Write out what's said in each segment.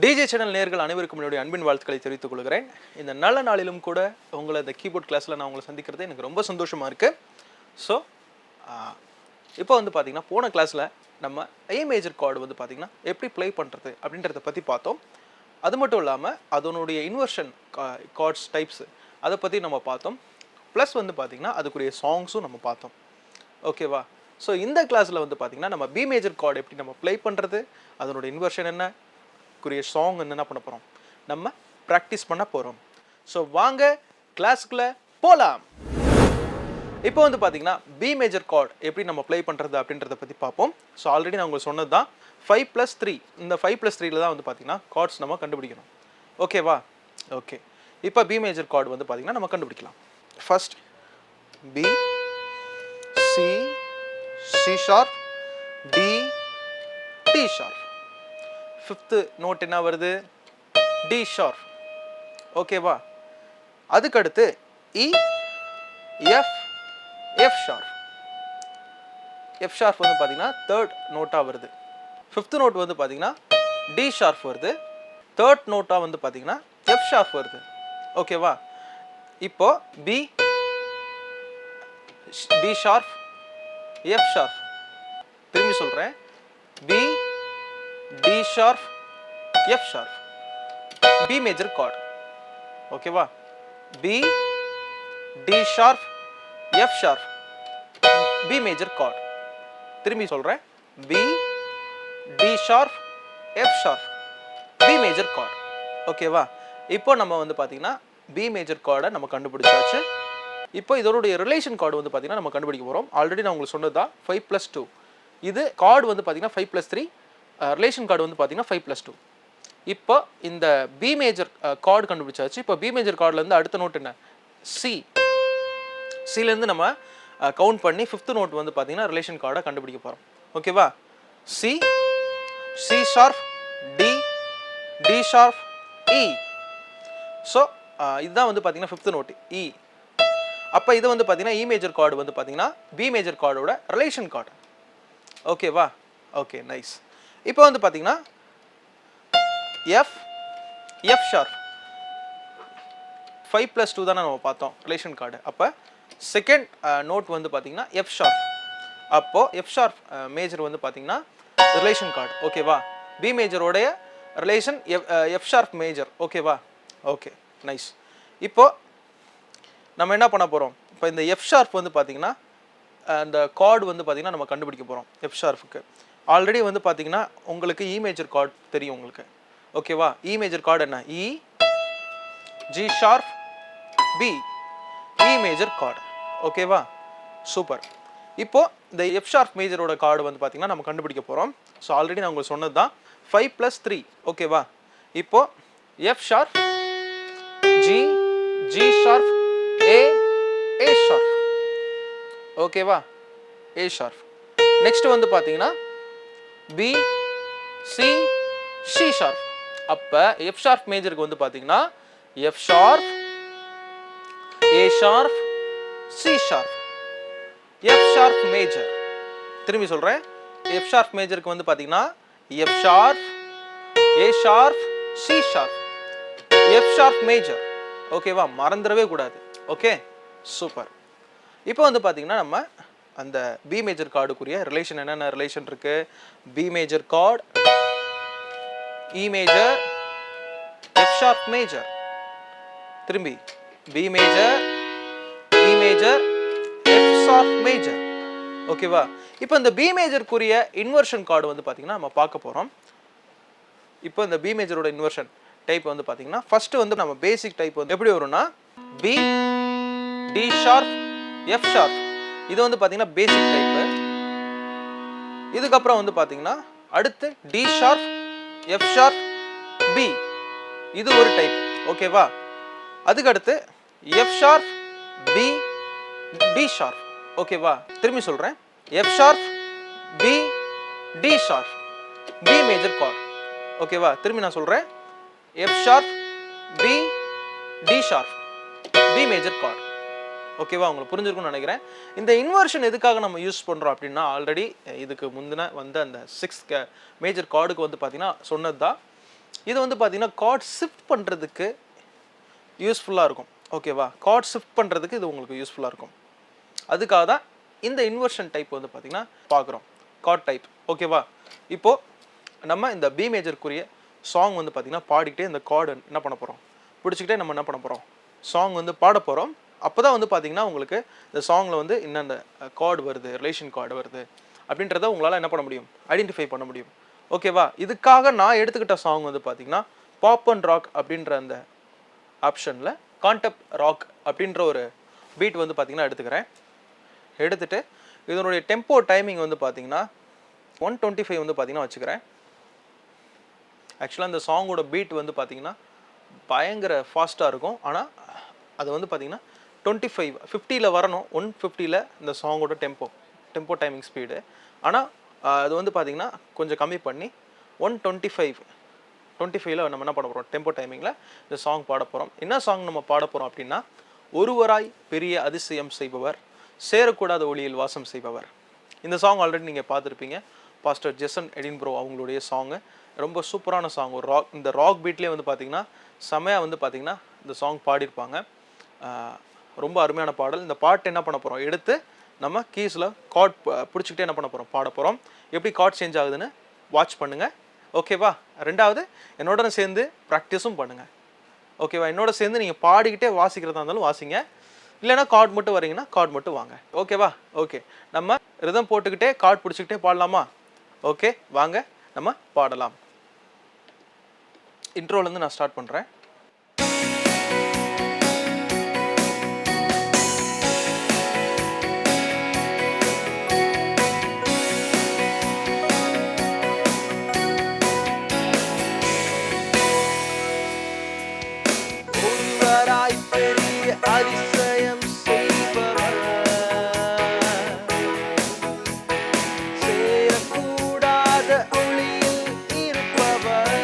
DJ channel நேயர்கள் அனைவருக்கும் என்னுடைய அன்பின் வாழ்த்துக்களை தெரிவித்துக் கொள்கிறேன். இந்த நல்ல நாளிலும் கூட உங்களை இந்த கீபோர்ட் கிளாஸில் நான் உங்களை சந்திக்கிறது எனக்கு ரொம்ப சந்தோஷமாக இருக்குது. ஸோ இப்போ வந்து பார்த்திங்கன்னா போன கிளாஸில் நம்ம ஏ மேஜர் கார்டு வந்து பார்த்திங்கன்னா எப்படி ப்ளே பண்ணுறது அப்படின்றத பற்றி பார்த்தோம். அது மட்டும் இல்லாமல் அதனுடைய இன்வர்ஷன் கார்ட்ஸ் டைப்ஸு அதை பற்றி நம்ம பார்த்தோம். ப்ளஸ் வந்து பார்த்திங்கன்னா அதுக்குரிய சாங்ஸும் நம்ம பார்த்தோம். ஓகேவா? ஸோ இந்த கிளாஸில் வந்து பார்த்திங்கன்னா நம்ம பி மேஜர் கார்டு எப்படி நம்ம ப்ளே பண்ணுறது, அதனுடைய இன்வர்ஷன் என்ன, குரிய சாங் என்ன பண்ண போகிறோம், நம்ம ப்ராக்டிஸ் பண்ண போகிறோம். ஸோ வாங்க கிளாஸுக்குள்ளே போகலாம். இப்போ வந்து பார்த்தீங்கன்னா பி மேஜர் கார்டு எப்படி நம்ம ப்ளே பண்ணுறது அப்படின்றத பற்றி பார்ப்போம். ஸோ ஆல்ரெடி நான் உங்களுக்கு சொன்னது தான் 5+3. இந்த 5+3 தான் வந்து பார்த்தீங்கன்னா கார்ட்ஸ் நம்ம கண்டுபிடிக்கணும். ஓகேவா? ஓகே, இப்போ பி மேஜர் கார்டு வந்து பார்த்தீங்கன்னா நம்ம கண்டுபிடிக்கலாம். First B, C, C sharp, D, D sharp. Fifth note என்ன வருது? D sharp. ஓகேவா? அதுக்கடுத்து E, F, F sharp. F sharp வந்து பார்த்தீங்கன்னா தேர்ட் நோட்டாக வருது. ஃபிஃப்த்து நோட் வந்து பார்த்தீங்கன்னா டி ஷார்ப் வருது. தேர்ட் நோட்டாக வந்து பார்த்தீங்கன்னா எஃப் ஷார்ப் வருது. ஓகேவா? இப்போ B, D sharp, F sharp. திரும்பி சொல்கிறேன், B, D sharp, F sharp, B major chord. ஓகேவா? B, D sharp, F sharp, B major card. திரும்பி சொல்றேன், B, D sharp, F sharp, B major chord. ஓகேவா? இப்போ நம்ம வந்து பார்த்தீங்கன்னா பி மேஜர் கார்டை நம்ம கண்டுபிடிச்சாச்சு. இப்போ இதோடைய ரிலேஷன் கார்டு வந்து பார்த்தீங்கன்னா நம்ம கண்டுபிடிக்க போகிறோம். ஆல்ரெடி நான் உங்களுக்கு சொன்னது தான் 5+2. இது கார்டு வந்து பார்த்தீங்கன்னா 5+3, ரிலேஷன் கார்டு வந்து பார்த்தீங்கன்னா 5+2. இப்போ இந்த பி மேஜர் கார்டு கண்டுபிடிச்சாச்சு. இப்போ பி மேஜர் கார்டுலேருந்து அடுத்த நோட் என்ன? சி. சிலேருந்து நம்ம கவுண்ட் பண்ணி ஃபிஃப்த் நோட் வந்து பார்த்தீங்கன்னா ரிலேஷன் கார்டை கண்டுபிடிக்க போகிறோம். ஓகேவா? C, C sharp, D, D sharp, E. So இதுதான் வந்து பார்த்தீங்கன்னா ஃபிஃப்த் நோட் இ. அப்போ இது வந்து பார்த்தீங்கன்னா இ மேஜர் கார்டு வந்து பார்த்தீங்கன்னா பி மேஜர் கார்டோட ரிலேஷன் கார்டு. ஓகேவா? Okay, nice. இப்போ வந்து பார்த்தீங்கன்னா எஃப், எஃப் ஷார்ப். 5+2 தானே நம்ம பார்த்தோம் ரிலேஷன் கார்டு. அப்போ செகண்ட் நோட் வந்து பார்த்தீங்கன்னா எஃப் ஷார்ப். அப்போது எஃப் ஷார்ப் மேஜர் வந்து பார்த்தீங்கன்னா ரிலேஷன் கார்டு. ஓகேவா? பி மேஜரோடைய ரிலேஷன் எஃப் ஷார்ப் மேஜர். ஓகேவா? Okay, nice. இப்போ நம்ம என்ன பண்ண போகிறோம்? இப்போ இந்த எஃப் ஷார்ப் வந்து பார்த்தீங்கன்னா அந்த கார்டு வந்து பார்த்தீங்கன்னா நம்ம கண்டுபிடிக்க போகிறோம். எஃப் ஷார்ப்புக்கு ஆல்ரெடி வந்து பார்த்தீங்கன்னா உங்களுக்கு இ மேஜர் கார்டு தெரியும் உங்களுக்கு. ஓகேவா? இ மேஜர் கார்டு என்ன? E, G sharp, B, E major chord. ஓகேவா? சூப்பர். இப்போ இந்த எஃப் ஷார்ப் மேஜரோட கார்டு வந்து பார்த்தீங்கன்னா நம்ம கண்டுபிடிக்க போகிறோம். ஸோ ஆல்ரெடி நான் உங்களுக்கு சொன்னது தான் 5+3. ஓகேவா? இப்போ F sharp, G, G sharp, A, A sharp. ஓகேவா? A sharp. நெக்ஸ்ட் வந்து பார்த்தீங்கன்னா பி, சி, சி ஷார்ப். அப்போ எஃப் ஷார்ப் மேஜருக்கு வந்து பார்த்தீங்கன்னா F sharp, A sharp, C sharp, F sharp major. திரும்பி சொல்கிறேன், எஃப் ஷார்ப் மேஜருக்கு வந்து பார்த்தீங்கன்னா F sharp, A sharp, C sharp, F sharp major. ஓகேவா? மறந்துடவே கூடாது. Okay, super. இப்போ வந்து பார்த்தீங்கன்னா நம்ம அந்த பி மேஜர் கார்டுக்குரிய ரிலேஷன் என்னென்ன ரிலேஷன் இருக்கு? B major chord, E major, F sharp major. திரும்பி B major, E major, F sharp major. ஓகேவா? இப்போ இந்த பி மேஜருக்குரிய இன்வர்ஷன் கார்டு வந்து பார்த்தீங்கன்னா நம்ம பார்க்க போகிறோம். இப்போ இந்த பி மேஜரோட இன்வர்ஷன் டைப் வந்து பார்த்தீங்கன்னா ஃபர்ஸ்ட் வந்து நம்ம பேசிக் டைப் வந்து எப்படி வரும்னா B, D sharp, F sharp. இது வந்து பார்த்தீங்கன்னா பேசிக் டைப்பு. இதுக்கப்புறம் வந்து பார்த்தீங்கன்னா அடுத்து D sharp, F sharp, B. இது ஒரு டைப். ஓகேவா? அதுக்கடுத்து F sharp, B, D sharp. ஓகேவா? திரும்பி சொல்கிறேன், F sharp, B, D sharp, B major chord. ஓகேவா? திரும்பி நான் சொல்கிறேன், F sharp, B, D sharp, B major chord. ஓகேவா? உங்களுக்கு புரிஞ்சிருக்கும்னு நினைக்கிறேன். இந்த இன்வர்ஷன் எதுக்காக நம்ம யூஸ் பண்ணுறோம் அப்படின்னா ஆல்ரெடி இதுக்கு முந்தின வந்து அந்த 6 மேஜர் கார்டுக்கு வந்து பார்த்தீங்கன்னா சொன்னது தான் இது வந்து பார்த்தீங்கன்னா கார்ட் ஷிஃப்ட் பண்ணுறதுக்கு யூஸ்ஃபுல்லாக இருக்கும். ஓகேவா, கார்ட் ஷிஃப்ட் பண்ணுறதுக்கு இது உங்களுக்கு யூஸ்ஃபுல்லாக இருக்கும். அதுக்காக தான் இந்த இன்வர்ஷன் டைப் வந்து பார்த்தீங்கன்னா பார்க்குறோம், கார்ட் டைப். ஓகேவா, இப்போது நம்ம இந்த பி மேஜருக்குரிய சாங் வந்து பார்த்தீங்கன்னா பாடிக்கிட்டே இந்த கார்டு என்ன பண்ண போகிறோம், பிடிச்சிக்கிட்டே நம்ம என்ன பண்ண போகிறோம், சாங் வந்து பாட போகிறோம். அப்போ தான் வந்து பார்த்தீங்கன்னா உங்களுக்கு இந்த சாங்கில் வந்து என்னென்ன கார்டு வருது, ரிலேஷன் கார்டு வருது அப்படின்றத உங்களால் என்ன பண்ண முடியும், ஐடென்டிஃபை பண்ண முடியும். ஓகேவா, இதுக்காக நான் எடுத்துக்கிட்ட சாங் வந்து பார்த்தீங்கன்னா பாப் அண்ட் ராக் அப்படின்ற அந்த ஆப்ஷனில் கான்டெப்ட் ராக் அப்படின்ற ஒரு பீட் வந்து பார்த்தீங்கன்னா எடுத்துக்கிறேன். எடுத்துகிட்டு இதனுடைய டெம்போ டைமிங் வந்து பார்த்தீங்கன்னா 125 வந்து பார்த்தீங்கன்னா வச்சுக்கிறேன். ஆக்சுவலாக இந்த சாங்கோட பீட் வந்து பார்த்தீங்கன்னா பயங்கர ஃபாஸ்ட்டாக இருக்கும். ஆனால் அது வந்து பார்த்தீங்கன்னா 50ல் வரணும், 150ல் இந்த சாங்கோட டெம்போ டைமிங் ஸ்பீடு. ஆனால் அது வந்து பார்த்தீங்கன்னா கொஞ்சம் கம்மி பண்ணி 125ல் நம்ம என்ன பண்ண போகிறோம், டெம்போ டைமிங்கில் இந்த சாங் பாட போகிறோம். என்ன சாங் நம்ம பாட போகிறோம் அப்படின்னா, ஒருவராய் பெரிய அதிசயம் செய்பவர், சேரக்கூடாத ஒளியில் வாசம் செய்பவர். இந்த சாங் ஆல்ரெடி நீங்கள் பார்த்துருப்பீங்க, பாஸ்டர் ஜெசன் எடின்பரோ அவங்களுடைய சாங்கு. ரொம்ப சூப்பரான சாங். ஒரு ராக், இந்த ராக் பீட்லேயே வந்து பார்த்தீங்கன்னா செமையாக வந்து பார்த்தீங்கன்னா இந்த சாங் பாடியிருப்பாங்க. ரொம்ப அருமையான பாடல். இந்த பாட்டு என்ன பண்ண போகிறோம், எடுத்து நம்ம கீஸில் கார்ட் பிடிச்சிக்கிட்டே என்ன பண்ண போகிறோம், பாட போகிறோம். எப்படி கார்ட் சேஞ்ச் ஆகுதுன்னு வாட்ச் பண்ணுங்கள். ஓகேவா, ரெண்டாவது என்னோட சேர்ந்து ப்ராக்டிஸும் பண்ணுங்கள். ஓகேவா, என்னோட சேர்ந்து நீங்கள் பாடிக்கிட்டே வாசிக்கிறதா இருந்தாலும் வாசிங்க, இல்லைனா கார்டு மட்டும் வரீங்கன்னா கார்டு மட்டும் வாங்க. ஓகேவா, ஓகே, நம்ம ரிதம் போட்டுக்கிட்டே கார்டு பிடிச்சிக்கிட்டே பாடலாமா? ஓகே, வாங்க நம்ம பாடலாம். இன்ட்ரோலேருந்து நான் ஸ்டார்ட் பண்ணுறேன். அதிசயம் செய்பவர், சேரக்கூடாத ஒளியில் இருப்பவர்,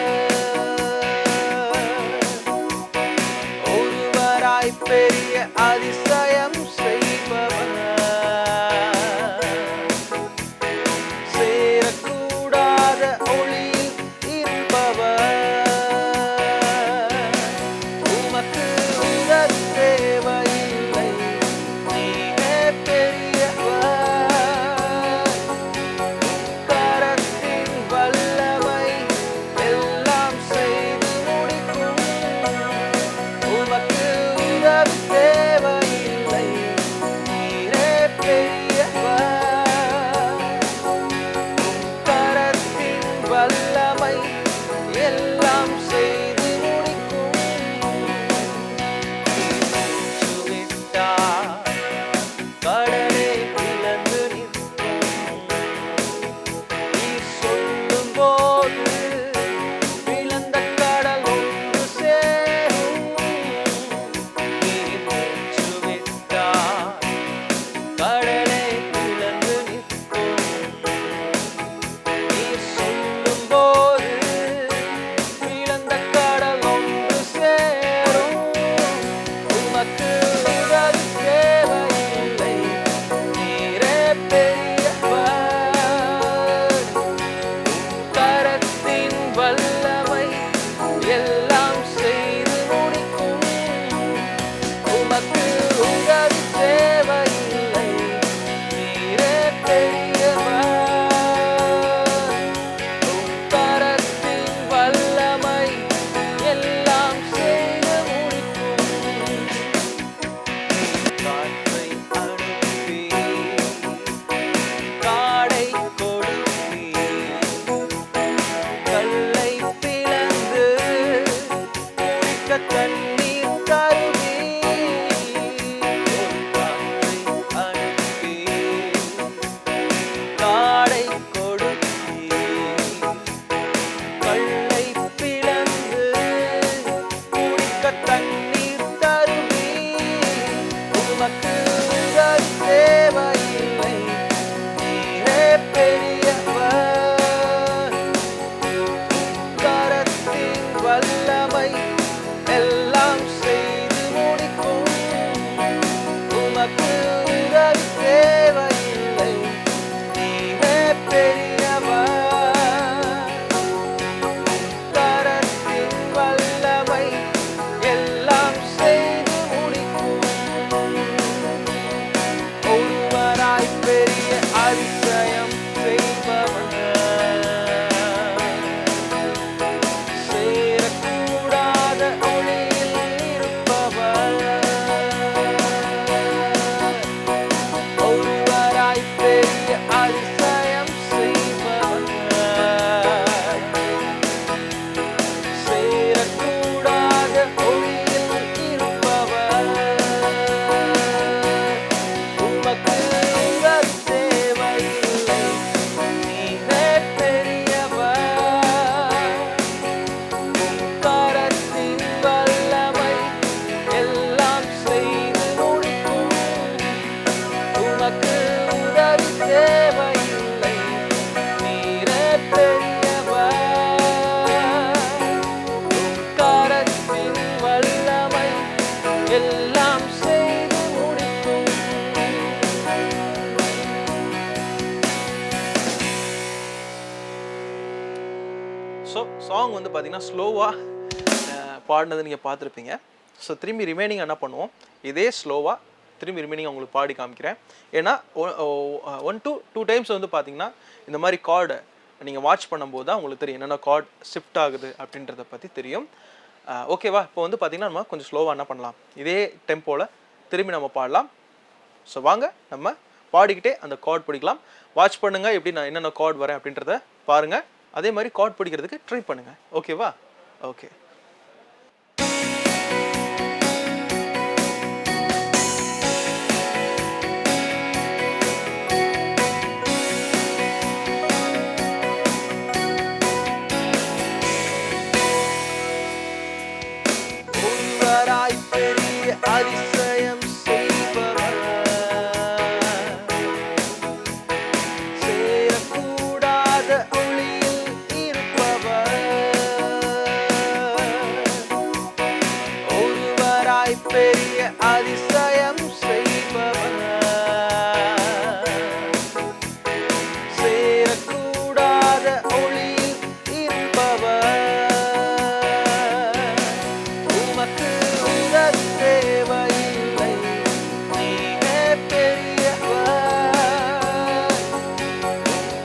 உமக்கு உதவி தேவையில்லை, நீரே பெரியவர். உம் கரத்தின் வல்லமை எல்லாம் செய்து முடிக்கும். ஸோ சாங் வந்து பார்த்தீங்கன்னா ஸ்லோவாக பாடினது நீங்கள் பார்த்துருப்பீங்க. ஸோ திரும்பி ரிமைனிங் என்ன பண்ணுவோம், இதே ஸ்லோவாக திரும்பி ரிமைனிங் உங்களுக்கு பாடி காமிக்கிறேன். ஏன்னா 1 to 2 டைம்ஸ் வந்து பார்த்தீங்கன்னா இந்த மாதிரி கார்டை நீங்கள் வாட்ச் பண்ணும்போது தான் உங்களுக்கு தெரியும் என்னென்ன கார்ட் ஷிஃப்ட் ஆகுது அப்படின்றத பற்றி தெரியும். ஓகேவா? இப்போ வந்து பார்த்தீங்கன்னா நம்ம கொஞ்சம் ஸ்லோவாக என்ன பண்ணலாம், இதே டெம்போவில் திரும்பி நம்ம பாடலாம். ஸோ வாங்க நம்ம பாடிக்கிட்டே அந்த கார்ட் பிடிக்கலாம். வாட்ச் பண்ணுங்கள் எப்படி நான் என்னென்ன கார்ட் வரேன் அப்படின்றத பாருங்கள். அதே மாதிரி கார்ட் பிடிக்கிறதுக்கு ட்ரை பண்ணுங்கள். ஓகேவா? ஓகே. பெரிய அதிசயம் செய்பவர், சேரக்கூடாத ஒளியில் இருப்பவர், ஒருவராய் பெரிய அதிசயம் செய்பவர், சேரக்கூடாத ஒளியில் இருப்பவர். தேவையில்லை, நீரே பெரியவர்.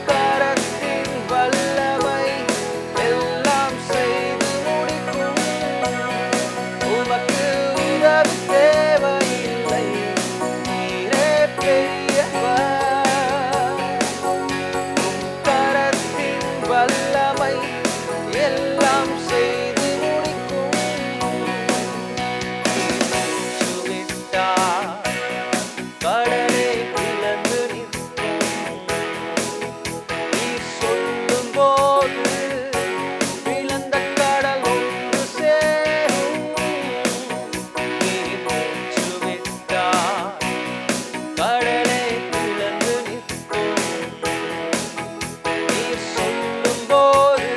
கரத்தின் வல்லமை எல்லாம் செய்து முடிக்கும். உமக்கு உதவி தேவையில்லை, நீரே பெரியவர். கரத்தின் வல்லமை எல்லாம் செய்து முடிக்கும். கடலை பிளந்து நிற்கும், நீர் சொல்லும் போது பிளந்த கடல் ஒன்று சேரும். நீர் மூச்சு விட்டால் கடலை பிளந்து நிற்கும், நீர் சொல்லும் போது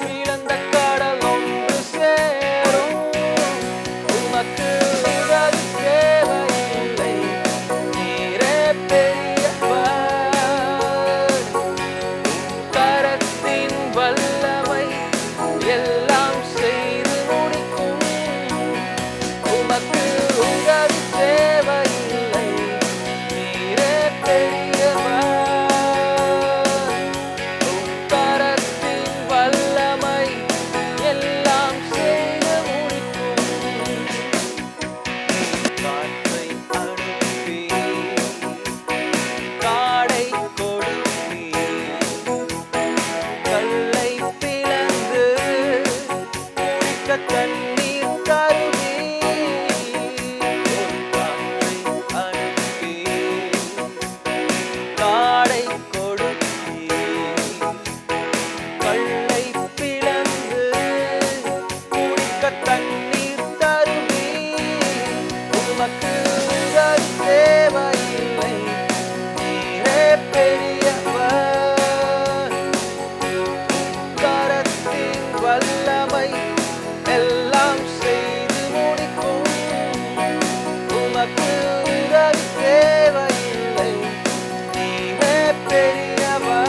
பிளந்த கடல் ஒன்று சேரும். உமக்கு உதவி தேவையில்லை, நீரே பெரியவர். கரத்தின் வல்லமை எல்லாம் செய்து முடிக்கும். உமக்கு உதவி தேவையில்லை, நீரே பெரியவர். கரத்தின் வல்லமை எல்லாம் செய்து முடிக்கும். காற்றை அனுப்பி காடை கொடுப்பி, கல்லை பிளந்து குடிக்க தண்ணீர் தருவி. காற்றை அனுப்பி காடை கொடுப்பி, கல்லை பிளந்து குடிக்க தண்ணீர் தருவி. உமக்கு உதவி தேவையில்லை, நீரே பெரியவர். கரத்தின் வல்லமை எல்லாம் செய்து முடிக்கும். உமக்கு உதவி தேவையில்லை, நீரே பெரியவர்.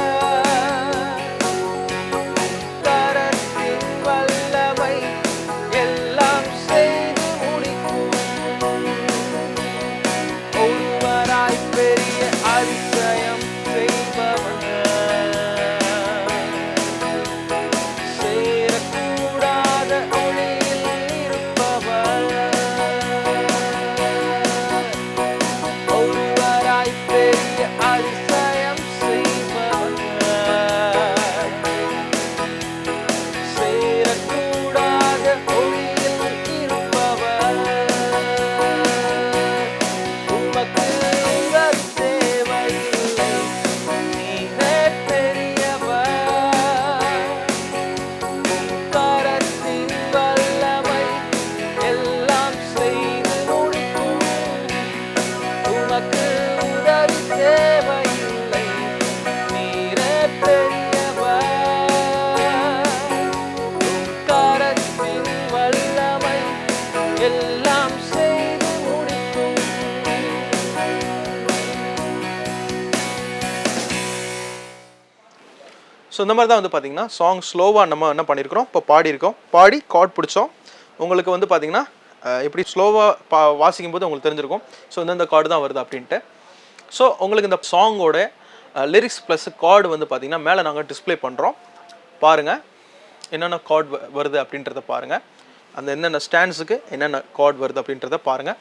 கரத்தின் வல்லமை எல்லாம் செய்து முடிக்கும். ஒருவராய் பெரிய அதிசயம் செய்பவர், சேரக்கூடாத ஒளியில் இருப்பவர், ஒருவராய் பெரிய அதிசயம் செய்பவர், சேரக்கூடாத ஒளியில் இருப்பவர். உமக்கு உதவி தேவையில்லை, நீரே பெரியவர். கரத்தின் வல்லமை எல்லாம் செய்து முடிக்கும். உமக்கு உதவி தேவையில்லை, நீரே பெரியவர். உம் கரத்தின் வல்லமை எல்லாம் செய்து முடிக்கும். ஸோ இந்த மாதிரி தான் வந்து பார்த்தீங்கன்னா சாங் ஸ்லோவாக நம்ம என்ன பண்ணியிருக்கிறோம், இப்போ பாடியிருக்கோம். பாடி கார்ட் பிடிச்சோம். உங்களுக்கு வந்து பார்த்தீங்கன்னா எப்படி ஸ்லோவாக வாசிக்கும் போது உங்களுக்கு தெரிஞ்சிருக்கும் ஸோ இந்த கார்டு தான் வருது அப்படின்ட்டு. ஸோ உங்களுக்கு இந்த சாங்கோட லிரிக்ஸ் ப்ளஸ் கார்டு வந்து பார்த்தீங்கன்னா மேலே நாங்கள் டிஸ்பிளே பண்ணுறோம். பாருங்கள் என்னென்ன கார்டு வருது அப்படின்றத பாருங்கள். அந்த என்னென்ன ஸ்டாண்ட்ஸுக்கு என்னென்ன கார்டு வருது அப்படின்றத பாருங்கள்.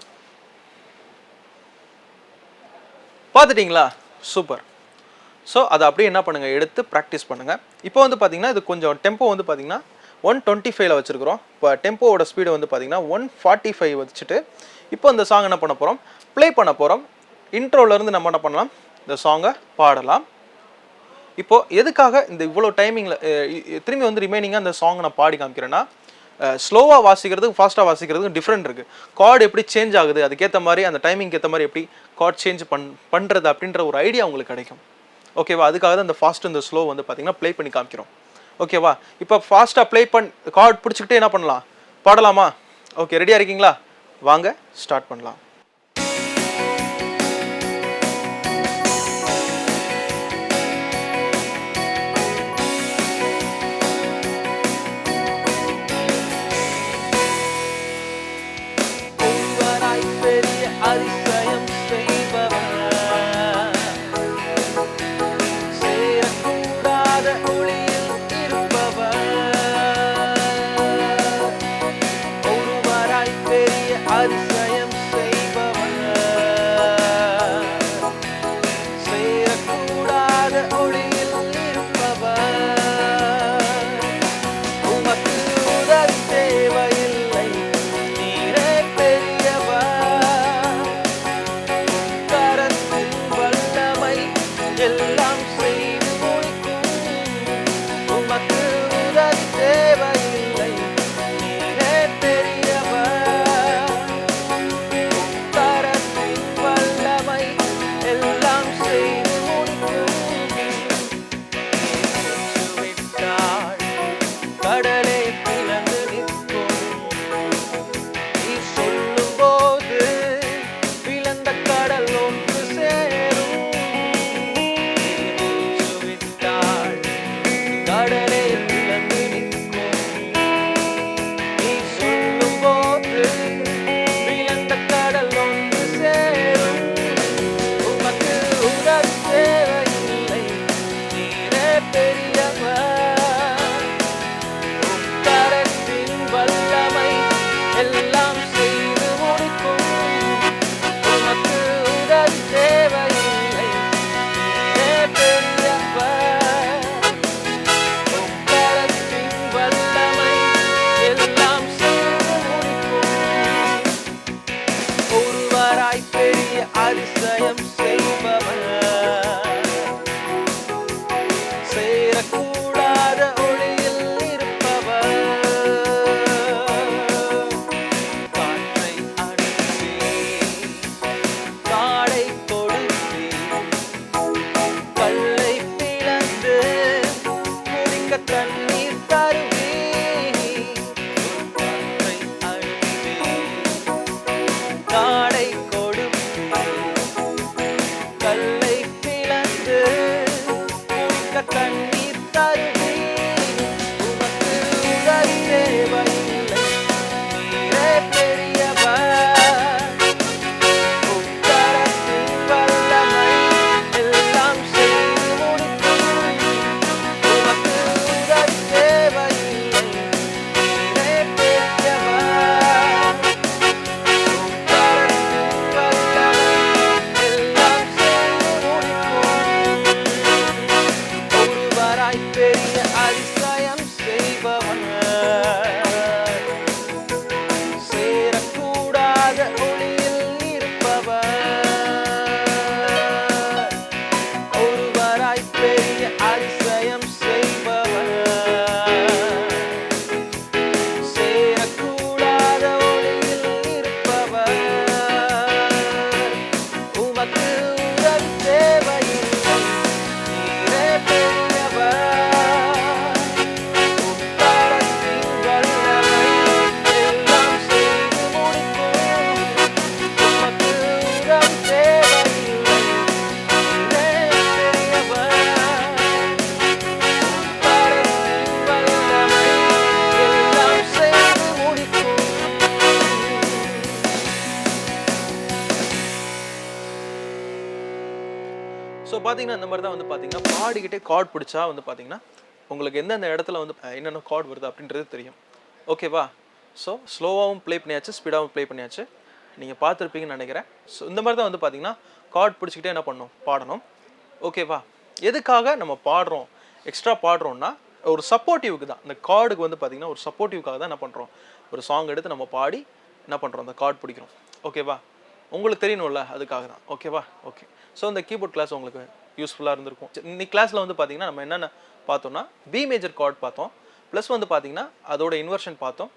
பார்த்துட்டிங்களா? சூப்பர். ஸோ அதை அப்படியே என்ன பண்ணுங்கள், எடுத்து ப்ராக்டிஸ் பண்ணுங்கள். இப்போ வந்து பார்த்தீங்கன்னா இது கொஞ்சம் டெம்போ வந்து பார்த்தீங்கன்னா 125ல் வச்சுருக்கிறோம். இப்போ டெம்போவோட ஸ்பீடு வந்து பார்த்தீங்கன்னா 145 வச்சுட்டு இப்போ இந்த சாங் என்ன பண்ண போகிறோம், ப்ளே பண்ண போகிறோம். இன்ட்ரோலேருந்து நம்ம என்ன பண்ணலாம், இந்த சாங்கை பாடலாம். இப்போது எதுக்காக இந்த இவ்வளோ டைமிங்கில் திரும்பி வந்து ரிமைனிங்காக இந்த சாங்கை நான் பாடி காமிக்கிறேன்னா, ஸ்லோவாக வாசிக்கிறதுக்கு ஃபாஸ்ட்டாக வாசிக்கிறதுக்கு டிஃப்ரெண்ட் இருக்குது. கார்டு எப்படி சேஞ்ச் ஆகுது, அதுக்கேற்ற மாதிரி அந்த டைமிங்க்கு ஏற்ற மாதிரி எப்படி கார்டு சேஞ்ச் பண்ணுறது அப்படின்ற ஒரு ஐடியா உங்களுக்கு கிடைக்கும். ஓகேவா? அதுக்காக தான் இந்த ஃபாஸ்ட் இந்த ஸ்லோ வந்து பார்த்தீங்கன்னா ப்ளே பண்ணி காமிக்கிறோம். ஓகேவா? இப்போ ஃபாஸ்ட்டாக ப்ளே கார்டு பிடிச்சிக்கிட்டே என்ன பண்ணலாம், பாடலாமா? ஓகே, ரெடியாக இருக்கீங்களா? வாங்க ஸ்டார்ட் பண்ணலாம். அதிசயம் செய்பவர், சேரக்கூடாத ஒளியில் இருப்பவர், ஒருவராய் பெரிய அதிசயம் செய்பவர், சேரக்கூடாத ஒளியில் இருப்பவர், உமக்கு உதவி தேவையில்லை, நீரே பெரியவர், கரத்தின் வல்லமை எல்லாம் செய்து முடிக்கும், உமக்கு உதவி தேவையில்லை, நீரே பெரியவர், கரத்தின் வல்லமை எல்லாம் செய்து முடிக்கும். விட்டாள் கடலை பிளந்து நிற்கும், நீ சொல்லும் போது பிளந்த கடல் ஒன்று சேரும். விட்டாள் கடலை பிளந்து நிற்கும், நீ சொல்லும் போது பிளந்த கடல் ஒன்று சேரும், உமக்கு உதவி தேவையில்லை, நீரே பெரியவர், கரத்தின் வல்லமை எல்லாம் செய்து முடிக்கும், உமக்கு உதவி தேவையில்லை, நீரே பெரியவர், கரத்தின் வல்லமை எல்லாம் செய்து முடிக்கும், ஒருவராய் பெரிய அதிசயம் செய்பவர், சேரக்கூடாத ஒளியில் இருப்பவர், காற்றை அனுப்பி காடை கொடுத்தி கல்லை பிளந்து குடிக்க தண்ணீர் தருவி, காற்றை அனுப்பி காடை கொடுத்தி கல்லை பிளந்து குடிக்க தண்ணீர் தருவி, உமக்கு உதவி தேவையில்லை, நீரே பெரியவர், உக்கரத்தின் ஸோ பார்த்தீங்கன்னா இந்த மாதிரி தான் வந்து பார்த்தீங்கன்னா பாடிக்கிட்டே கார்ட் பிடிச்சா வந்து பார்த்தீங்கன்னா உங்களுக்கு எந்தெந்த இடத்துல வந்து என்னென்ன கார்டு வருது அப்படின்றது தெரியும். ஓகேவா? ஸோ ஸ்லோவாகவும் ப்ளே பண்ணியாச்சு, ஸ்பீடாகவும் ப்ளே பண்ணியாச்சு. நீங்கள் பார்த்துருப்பீங்கன்னு நினைக்கிறேன். ஸோ இந்த மாதிரி தான் வந்து பார்த்தீங்கன்னா கார்ட் பிடிச்சிக்கிட்டே என்ன பண்ணணும், பாடணும். ஓகேவா? எதுக்காக நம்ம பாடுறோம், எக்ஸ்ட்ரா பாடுறோம்னா ஒரு சப்போர்ட்டிவ்க்கு தான். இந்த கார்டுக்கு வந்து பார்த்தீங்கன்னா ஒரு சப்போர்ட்டிவ்க்காக தான் என்ன பண்ணுறோம், ஒரு சாங் எடுத்து நம்ம பாடி என்ன பண்ணுறோம், அந்த கார்டு பிடிக்கிறோம். ஓகேவா? உங்களுக்கு தெரியணும்ல, அதுக்காக தான். ஓகேவா? ஓகே. ஸோ இந்த கீபோர்ட் கிளாஸ் உங்களுக்கு யூஸ்ஃபுல்லாக இருந்திருக்கும். இன்னைக்கு கிளாஸில் வந்து பார்த்தீங்கன்னா நம்ம என்னென்ன பார்த்தோம்னா பி மேஜர் கார்ட் பார்த்தோம், ப்ளஸ் வந்து பார்த்தீங்கன்னா அதோட இன்வர்ஷன் பார்த்தோம்.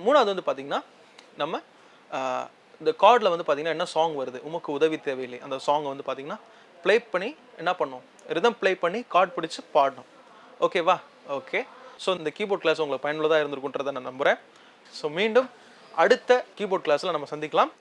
மூணாவது வந்து பார்த்தீங்கன்னா நம்ம இந்த கார்டில் வந்து பார்த்தீங்கன்னா என்ன சாங் வருது, உமக்கு உதவி தேவையில்லை, அந்த சாங்கை வந்து பார்த்தீங்கன்னா ப்ளே பண்ணி என்ன பண்ணணும், ரிதம் ப்ளே பண்ணி கார்டு பிடிச்சி பாடணும். ஓகேவா? ஓகே. ஸோ இந்த கீபோர்ட் கிளாஸ் உங்களுக்கு பயனுள்ளதாக இருந்திருக்குன்றதை நான் நம்புகிறேன். ஸோ மீண்டும் அடுத்த கீபோர்ட் கிளாஸில் நம்ம சந்திக்கலாம்.